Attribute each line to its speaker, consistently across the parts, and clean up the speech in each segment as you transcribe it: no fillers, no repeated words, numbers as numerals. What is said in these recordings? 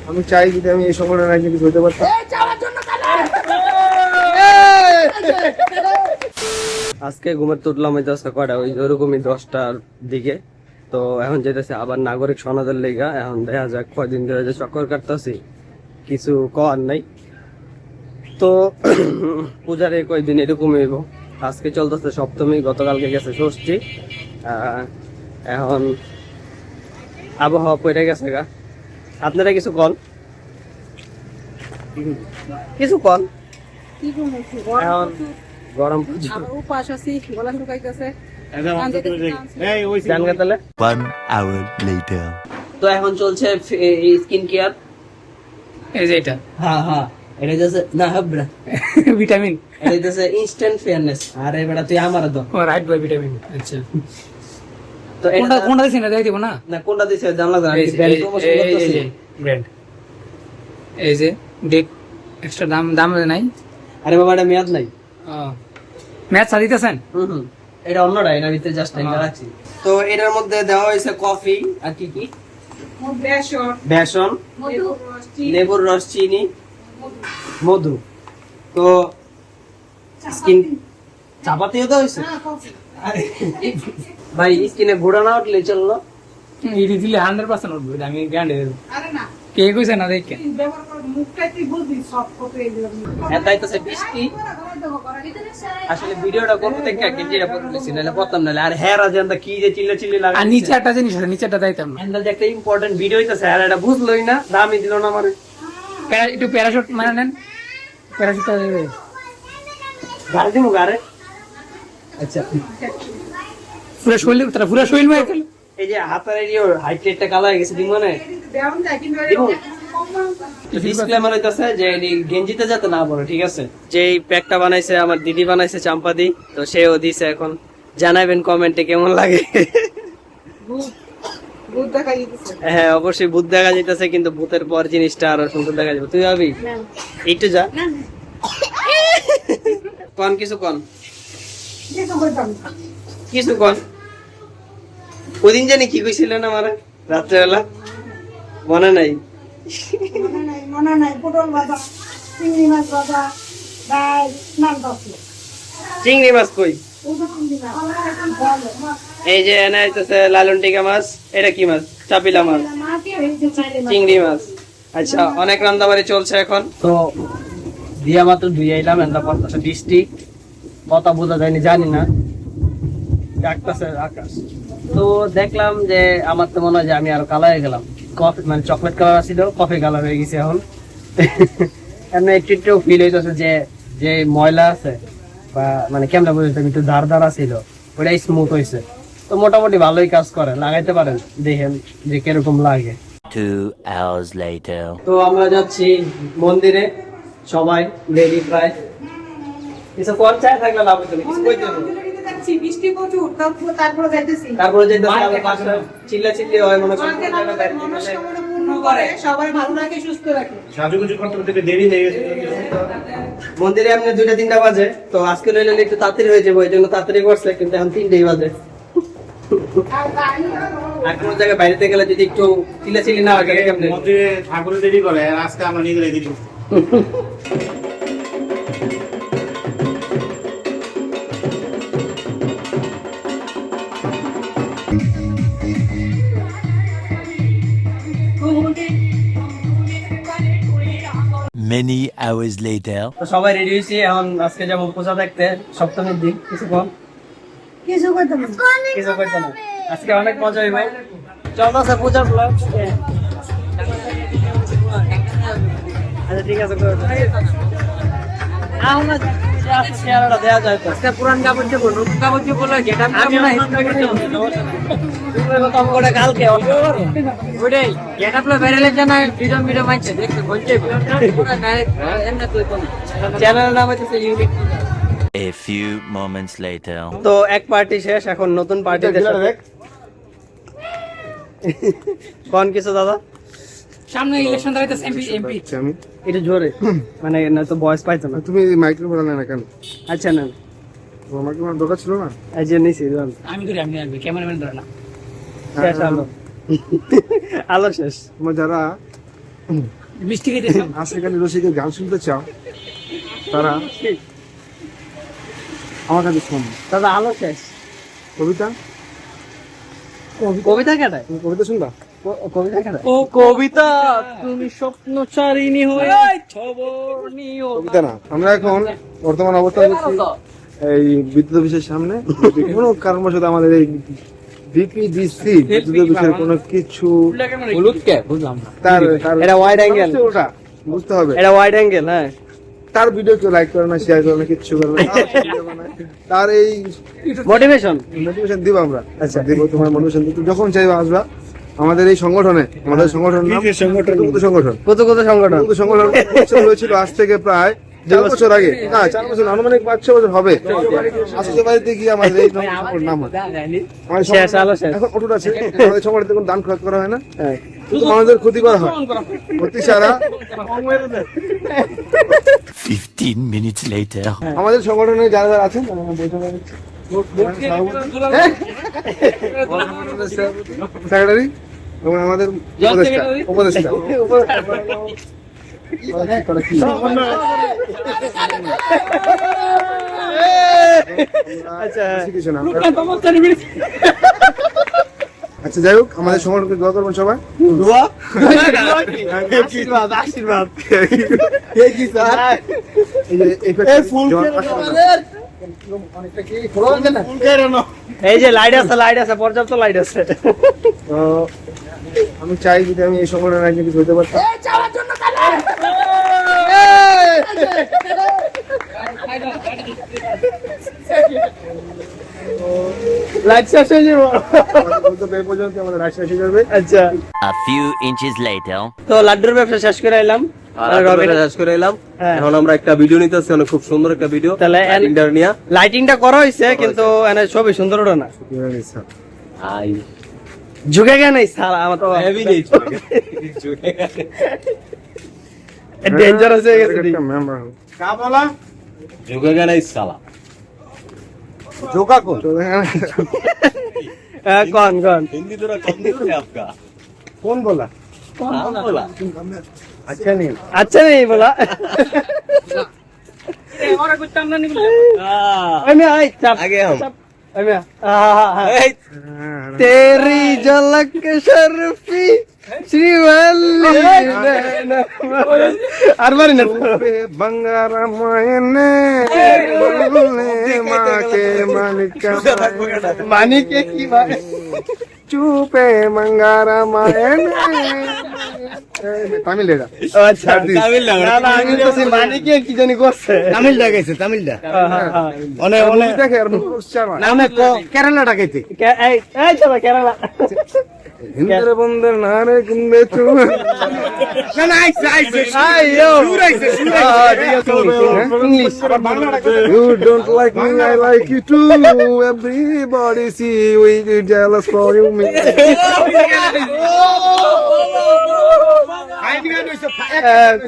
Speaker 1: আমি চাই যদি আমি এই সকলের রাজ্যে কিছু হতে পারতাম।
Speaker 2: আজকে ঘুমের তো উঠলাম হইতেছে কয়টা ওই ওরকমই 10টার দিকে। তো এখন যেতেছে আবার নাগরিক সনদের লেগা। এখন দেখা যাক কয়দিন ধরে যে চক্কর কাটতেছি, কিছু করার নাই। তো পূজার এই কয়দিন এরকমই হইব। আজকে চলতেছে সপ্তমী, গতকালকে গেছে ষষ্ঠী। এখন আবহাওয়া পড়ে গেছে গা। আপনারা কিছু কন, কিছু কন। এখন গরম প্রচুর।
Speaker 3: উপাস আছি, গলা শুকাইতেছে।
Speaker 4: One hour later.
Speaker 2: তো এখন চলছে স্কিন কেয়ার।
Speaker 5: এই যে এটা
Speaker 2: হ্যাঁ হ্যাঁ, এটা হচ্ছে না হাবরা
Speaker 5: ভিটামিন,
Speaker 2: এটা হচ্ছে ইনস্ট্যান্ট ফেয়ারনেস। আরে বেটা তুই আমার তো
Speaker 5: ও রাইট বাই ভিটামিন। আচ্ছা
Speaker 2: তো
Speaker 5: কোনটা কোনটা দিছেন না, দেখাই দিব না।
Speaker 2: না কোনটা দিছে জানলা জানা
Speaker 5: এই যে ব্র্যান্ড, এই যে ডেট এক্সট্রা দাম দাম নাই।
Speaker 2: আরে বাবা এটা মেয়াদ নাই।
Speaker 5: ম্যাচ সাজিতেছেন।
Speaker 2: হুম, এটা অন্যটা, এটা ভিতরে জাস্ট এটা রাখছি। তো এটার মধ্যে দেওয়া হয়েছে কফি আর কি কি বেসন, লেবুর রস, চিনি, মধু। তো স্কিন চাপাতিও তো হয়েছে ভাই, স্কিনে ঘোড়া না উঠলে চললো।
Speaker 5: এই দিলে 100% উঠবে, আমি গ্যারান্টি দেব। কে কইছে না দেখে
Speaker 2: এটাইতেছে বৃষ্টি। আসলে ভিডিওটা করতে থেকে গেঞ্জিটা পরে দিছি, নাহলে পড়তাম না। আর হেয়ার আজেন্ডা কি যে চিল্লা চিল্লি লাগে।
Speaker 5: আর নিচে একটা জিনিস আছে, নিচেটা দাইতাম না।
Speaker 2: হ্যান্ডেল যে একটা ইম্পর্টেন্ট ভিডিও হইতাছে, আর এটা বুঝলোই না, দামই দিল না আমারে।
Speaker 5: একটু প্যারাশুট মানে নেন, প্যারাশুটটা
Speaker 2: গাড়ি দিমু গাড়ে। আচ্ছা
Speaker 5: পুরো শরীর, তারা পুরো শরীর মাইতে।
Speaker 2: এই যে হাতের এই হাইটটা কালো হয়ে গেছে, দিমু মানে দিমু। ডিসক্লেমার হইতাছে যে এই গেঞ্জিতে যাতে না পড়ে, ঠিক আছে? যে এই প্যাকটা বানাইছে আমার দিদি, বানাইছে চাম্পাদি। তো সেও দিছে, এখন জানাবেন কমেন্টে কেমন লাগে। হ্যাঁ অবশ্যই ভূত দেখা যাইতেছে, কিন্তু ভূতের পর জিনিসটা আরো সুন্দর দেখা যাবে। তুই ভাবি একটু যা কন, কিছু কন, কিছু কন। ওদিন জানি কি কইছিলেন আমার রাত্রেবেলা, মনে নাই?
Speaker 3: মনে নাই, পটল ভাজা, চিংড়ি মাছ ভাজা, ডাল, নান তরকারি।
Speaker 2: চিংড়ি মাছ কই? এই যে এনে আইতেছে লালন টিকা মাছ। এটা কি মাছ? চাপিলা মাছ, চিংড়ি মাছ। আচ্ছা, অনেক রান্দাবাড়ি চলছে এখন। তো দিয়া মাত্র ধুয়ে এলাম, এটা পড়তেছে বৃষ্টি, কথা বোঝা যায়নি, জানি না, ডাকতেছে আকাশ। তো দেখলাম যে আমার তো মনে হয় যে আমি আরো কালো হয়ে গেলাম। কফি মানে চকলেট কালার ছিল, কফি কালার হয়ে গেছে এখন। এমনি একটু একটু ফিল হইতেছে যে যে ময়লা আছে বা মানে কেমন বুঝতে একটু ধার ধারা ছিল, ওটাই স্মুথ হয়েছে। তো মোটামুটি ভালোই কাজ করে, লাগাইতে পারেন, দেখেন যে কিরকম লাগে।
Speaker 4: 2 hours later.
Speaker 2: তো আমরা যাচ্ছি মন্দিরে, সবাই রেডি প্রায়। কিছু পঞ্চায়েত থাকলে লাভ হতো না, কিছু কইতে হবে।
Speaker 3: বৃষ্টি প্রচুর, তারপরে যাইতেছি।
Speaker 2: তারপরে যেতে চিল্লা চিল্লি হয়, মনে করেন
Speaker 3: পূর্ণ করে সবাই ভালো রাখে, সুস্থ রাখে।
Speaker 1: সাজুগুজু করতে করতে দেরি হয়ে গেছে।
Speaker 2: মন্দিরে এমনি 2টা-3টা বাজে। তো আজকে লইলে একটু তাড়াতাড়ি হয়ে যাবে, ওই জন্য তাড়াতাড়ি করছে, কিন্তু এখন 3টেই বাজে। আর কোনো জায়গায় বাইরে গেলে যদি একটু চিল্লা চিল্লি না হয়, কেমনে
Speaker 1: মন্দিরে ঠাকুরের দেরি করে, আর আজকে আমরা নিজেরাই দেরি।
Speaker 4: Many hours later.
Speaker 2: তো সবাই রেডি হয়েছি, এখন আজকে যাবো পূজা দেখতে, সপ্তমীর দিন। কিছু কম,
Speaker 3: কিছু করতে না,
Speaker 2: কিছু করতে না, আজকে অনেক মজা হইবে। চলতেছে পূজার ব্লগ। আচ্ছা ঠিক আছে, দেওয়া যায় তো। পুরান কাপড় চোপড়, নতুন কাপড় চোপড় কালকে ওইটাই গেট আপ বেরোলে জানা ভিডিও ভিডিও মাইছে দেখতে বলছে। চ্যানেল নাম হচ্ছে unique.
Speaker 4: A few moments later.
Speaker 2: তো এক পার্টি শেষ, এখন নতুন পার্টি দেখ। কোন কিছু দাদা?
Speaker 5: সামনে ইলেকশন দাঁড়াইতেছে এমপি।
Speaker 1: আমি
Speaker 2: এটা জোরে মানে না তো বয়স পাইতো না।
Speaker 1: তুমি মাইক্রোফোন না কেন?
Speaker 2: আচ্ছা না,
Speaker 1: আমাকে আমার দরকার ছিল না।
Speaker 2: এই যে নিছি
Speaker 5: আমি ধরে, আমি আনবি, ক্যামেরাম্যান ধরে না।
Speaker 2: শেষ আলো, আলো শেষ।
Speaker 1: তোমার যারা
Speaker 5: মিষ্টি খেতে
Speaker 1: আশিকানি রসিকের গান শুনতে চাও তারা আমার কাছে শোনো।
Speaker 2: দাদা আলো শেষ।
Speaker 1: কবিতা
Speaker 2: কবিতা কেটায়?
Speaker 1: তুমি কবিতা শুনবা?
Speaker 2: কবিতা কেটায়? ও কবিতা তুমি স্বপ্নচারিণী হয়ে খবর নিও।
Speaker 1: কবিতা না, আমরা এখন বর্তমান অবস্থা দেখছি এই বিদ্যুৎ অফিসের সামনে। কোনো কারণবশত আমাদের এই বিপিডিসি বিদ্যুৎ অফিসের কোনো কিছু
Speaker 5: হলুদ কে বুঝলাম না।
Speaker 1: তার
Speaker 2: এটা wide angle।
Speaker 1: ওটা বুঝতে হবে।
Speaker 2: এটা ওয়াইড অ্যাঙ্গেল। হ্যাঁ,
Speaker 1: তার ভিডিও কেউ লাইক করে না, শেয়ার করে না, কিচ্ছু করে না। তার এই
Speaker 2: মোটিভেশন।
Speaker 1: মোটিভেশন দিব আমরা। আচ্ছা দিব, তোমার মোটিভেশন দিব। যখন চাইবে আসবা আমাদের এই সংগঠনে। আমাদের সংগঠন নাম কুতু সংগঠন।
Speaker 2: কত কত সংগঠন।
Speaker 1: কুতু সংগঠন হয়েছিল আজ থেকে প্রায় 4 বছর আগে। না 4 বছর, আনুমানিক 5-6 বছর হবে। আসলে বাড়িতে গিয়ে আমাদের এই নাম হয়। আমাদের
Speaker 2: শেষ, আলো শেষ।
Speaker 1: এখন অটুট আছে। আমাদের সংগঠনে কোনো দান খরচ করা হয় না, শুধু মানুষদের ক্ষতি করা হয়। ক্ষতি ছাড়া
Speaker 4: 15 minutes later.
Speaker 1: আমাদের সংগঠনে যারা যারা আছেন সেক্রেটারি এবং আমাদের উপদেষ্টা কিছু না। আচ্ছা যাই হোক, আমাদের সংগঠনকে দোয়া করবেন সবাই।
Speaker 2: আশীর্বাদ আশীর্বাদ। এই যে লাইট আছে, লাইট আছে, পর্যাপ্ত লাইট আছে।
Speaker 1: তো আমি চাই যদি আমি এই সংগঠনের একজন কিছু হতে পারতাম।
Speaker 2: লাইট শেষ হয়ে যাবো।
Speaker 1: এই পর্যন্ত আমাদের রাশি এসে যাবে।
Speaker 2: আচ্ছা,
Speaker 4: A few inches later.
Speaker 2: তো লাড্ডুর ব্যবসা শেষ করে এলাম।
Speaker 6: শেষ করে এলাম।
Speaker 2: হ্যাঁ।
Speaker 6: এখন আমরা একটা ভিডিও নিতেছি, অনেক খুব সুন্দর একটা ভিডিও।
Speaker 2: তাহলে
Speaker 6: লাইটিংটা নিয়ে
Speaker 2: লাইটিংটা করা হয়েছে, কিন্তু এনে ছবি সুন্দর ওঠে না।
Speaker 6: আই
Speaker 2: ঝুঁকে গেছে নাই সালা, আমার তো
Speaker 6: হেভি নেই
Speaker 2: ডেঞ্জারাস হয়ে গেছে।
Speaker 1: একটা মেম্বার কা বলা
Speaker 6: ঝুঁকেগা নাই সালা।
Speaker 1: জোকা কোন
Speaker 2: কন কন
Speaker 6: हिंदी थोड़ा कमजोर है आपका।
Speaker 1: কোন বলা?
Speaker 6: कौन बोला?
Speaker 1: আচ্ছা নেই
Speaker 2: আচ্ছা নেই বলা।
Speaker 6: आगे हम
Speaker 2: तेरी झलक शर्फी श्रीवल्ली আর বারি না।
Speaker 1: ಬಂಗಾರ ಮಾಯನೆ ಮಾಕೆ ಮಾಣಿಕ
Speaker 2: মানিকে কি ভাই?
Speaker 1: চুপে মঙ্গার মায়নে তামিল এটা।
Speaker 2: আচ্ছা
Speaker 6: তামিল না,
Speaker 2: না না, আমি বলছি মানিকে কি জানি করছে।
Speaker 1: তামিলটা গাইছে তামিলটা
Speaker 2: অনেক অনেক
Speaker 1: দেখে আর উচ্চারণ
Speaker 2: না অনেক
Speaker 1: কেরালাটা গাইতে
Speaker 2: এই এই চলো কেরালা।
Speaker 1: হিন্দের বন্দর নারে গুন্দে চু না না আইছে আইছে
Speaker 2: আইয়ো
Speaker 1: শুরাইছে
Speaker 2: English.
Speaker 1: You don't like me, I like you too. Everybody see we jealous for you me.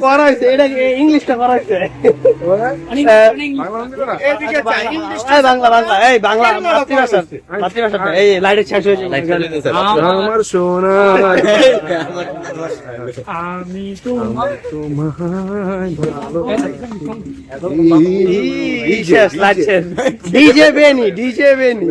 Speaker 2: করাইছে এটা ইংলিশটা করাইছে। বাংলা বাংলা এই বাংলা মাতৃভাষা মাতৃভাষাটা এই লাইটের শেষ হয়ে যায়।
Speaker 1: আমার সোনা
Speaker 5: আমি
Speaker 1: তোমায়
Speaker 2: শেষ লাইট শেষ। ডিজে বেনি ডিজে বেনি।